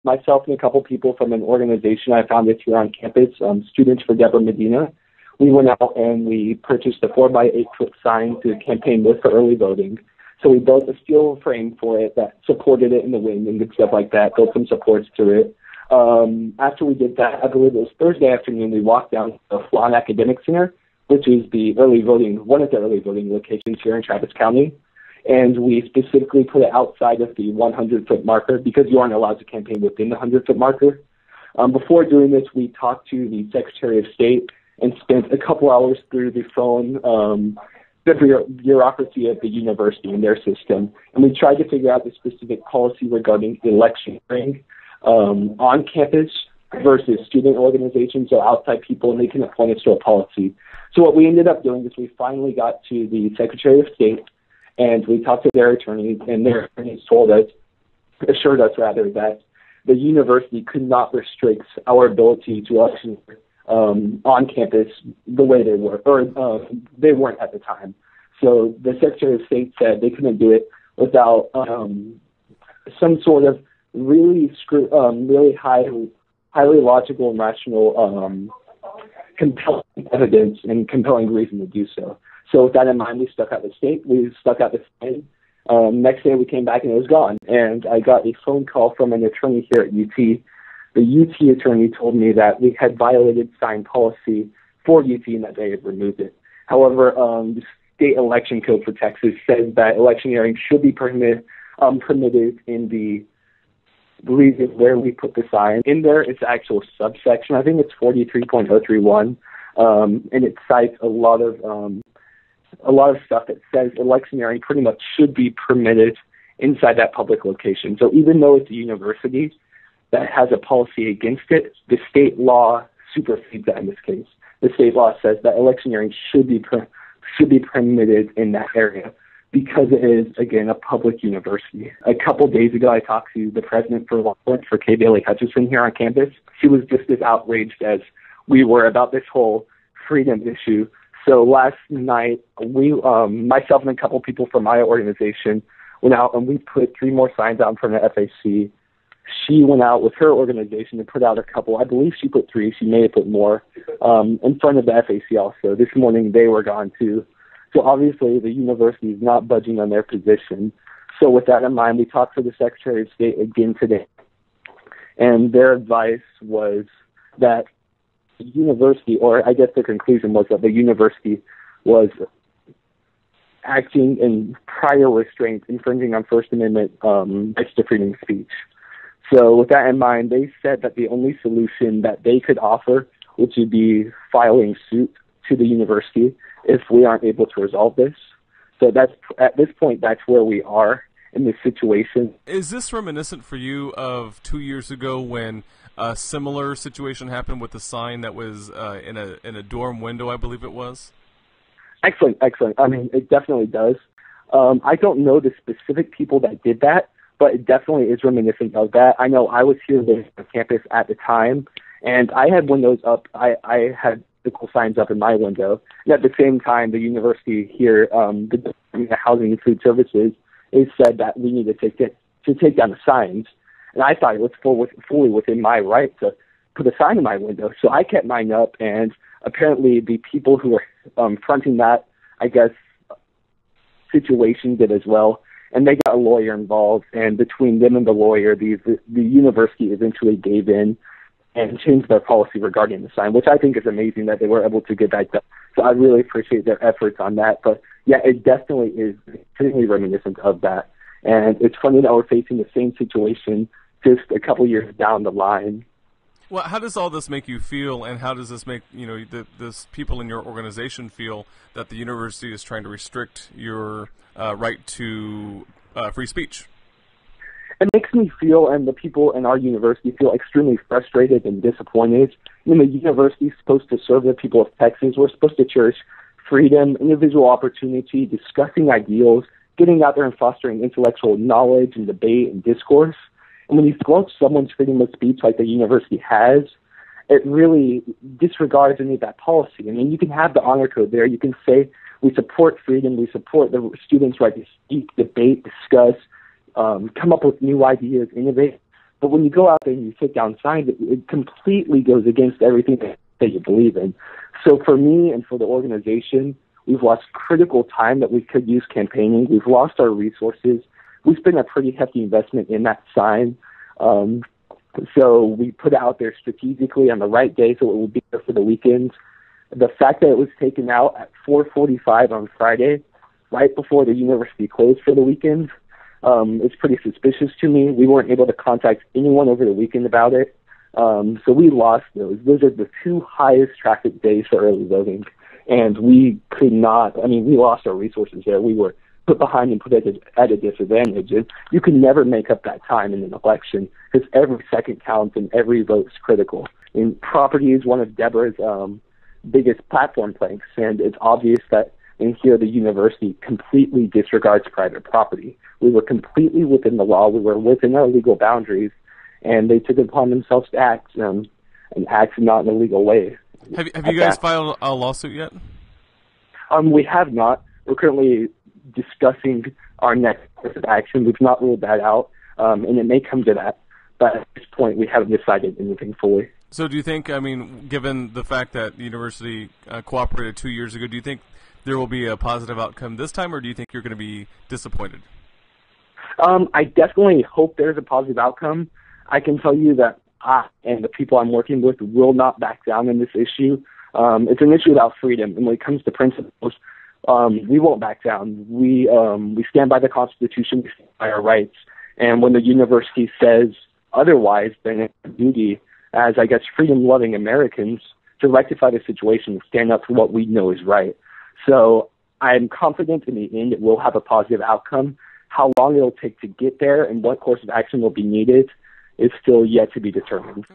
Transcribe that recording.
myself and a couple people from an organization I founded here on campus, Students for Deborah Medina, we went out and we purchased a 4x8-foot sign to campaign with for early voting. So we built a steel frame for it that supported it in the wind and stuff like that, built some supports to it. After we did that, I believe it was Thursday afternoon, we walked down to the Flan Academic Center, which is one of the early voting locations here in Travis County. And we specifically put it outside of the 100-foot marker because you aren't allowed to campaign within the 100-foot marker. Before doing this, we talked to the Secretary of State and spent a couple hours through the phone, the bureaucracy of the university and their system. And we tried to figure out the specific policy regarding electioneering on campus versus student organizations or outside people, and they can appoint us to a policy. So what we ended up doing is we finally got to the Secretary of State, and we talked to their attorneys, and their attorneys assured us that the university could not restrict our ability to election on campus the way they were, or they weren't at the time. So the Secretary of State said they couldn't do it without some sort of really highly logical and rational compelling evidence and compelling reason to do so. So with that in mind, we stuck out the state. We stuck out the sign. Next day we came back and it was gone. And I got a phone call from an attorney here at UT. The UT attorney told me that we had violated sign policy for UT and that they had removed it. However, the state election code for Texas says that electioneering should be permitted in the reason where we put the sign. In there, it's actual subsection. I think it's 43.031, and it cites a lot of stuff that says electioneering pretty much should be permitted inside that public location. So even though it's a university that has a policy against it, the state law supersedes that in this case. The state law says that electioneering should be permitted in that area because it is, again, a public university. A couple days ago, I talked to the president for Kay Bailey Hutchison here on campus. She was just as outraged as we were about this whole freedom issue. So last night, we, myself and a couple people from my organization went out and we put 3 more signs out in front of FAC. She went out with her organization and put out a couple. I believe she put 3. She may have put more in front of the FAC also. This morning, they were gone too. So obviously, the university is not budging on their position. So with that in mind, we talked to the Secretary of State again today. And their advice was that the university, or I guess the conclusion was that the university was acting in prior restraints, infringing on First Amendment rights to freedom of speech. So with that in mind, they said that the only solution that they could offer, which would be filing suit to the university if we aren't able to resolve this. So that's, at this point, that's where we are in this situation. Is this reminiscent for you of 2 years ago when a similar situation happened with the sign that was in a dorm window, I believe it was? Excellent. I mean, it definitely does. I don't know the specific people that did that, but it definitely is reminiscent of that. I know I was here on campus at the time, and I had windows up. I had physical signs up in my window. And at the same time, the university here, the Department of Housing and Food Services, it said that we need to take down the signs. And I thought it was fully within my right to put a sign in my window. So I kept mine up, and apparently the people who were fronting that, I guess, situation did as well. And they got a lawyer involved, and between them and the lawyer, the university eventually gave in and changed their policy regarding the sign, which I think is amazing that they were able to get that done. So I really appreciate their efforts on that. But yeah, it definitely is extremely reminiscent of that. And it's funny that we're facing the same situation just a couple years down the line. Well, how does all this make you feel, and how does this make this people in your organization feel that the university is trying to restrict your right to free speech? It makes me feel, and the people in our university feel, extremely frustrated and disappointed. I mean, the university is supposed to serve the people of Texas. We're supposed to cherish freedom, individual opportunity, discussing ideals, getting out there and fostering intellectual knowledge and debate and discourse. And when you squelch someone's freedom of speech like the university has, it really disregards any of that policy. I mean, you can have the honor code there. You can say, we support freedom, we support the students' right to speak, debate, discuss, come up with new ideas, innovate. But when you go out there and you take down signs, it completely goes against everything that you believe in. So for me and for the organization, we've lost critical time that we could use campaigning. We've lost our resources. We spent a pretty hefty investment in that sign. So we put it out there strategically on the right day so it will be there for the weekends. The fact that it was taken out at 4:45 on Friday, right before the university closed for the weekend, is pretty suspicious to me. We weren't able to contact anyone over the weekend about it. So we lost those. Those are the two highest traffic days for early voting. And we could not, I mean, we lost our resources there. We were put behind and put at a disadvantage. And you can never make up that time in an election because every second counts and every vote is critical. And property is one of Deborah's biggest platform planks, and it's obvious that in here the university completely disregards private property. We were completely within the law. We were within our legal boundaries, and they took it upon themselves to act, and act not in a legal way. Have you guys filed a lawsuit yet? We have not. We're currently discussing our next course of action. We've not ruled that out, and it may come to that. But at this point, we haven't decided anything fully. So do you think, I mean, given the fact that the university cooperated 2 years ago, do you think there will be a positive outcome this time, or do you think you're going to be disappointed? I definitely hope there's a positive outcome. I can tell you that I and the people I'm working with will not back down in this issue. It's an issue about freedom, and when it comes to principles, we won't back down. We stand by the Constitution, we stand by our rights, and when the university says otherwise, then it's our duty as, I guess, freedom-loving Americans to rectify the situation and stand up for what we know is right. So I'm confident in the end it will have a positive outcome. How long it will take to get there and what course of action will be needed is still yet to be determined.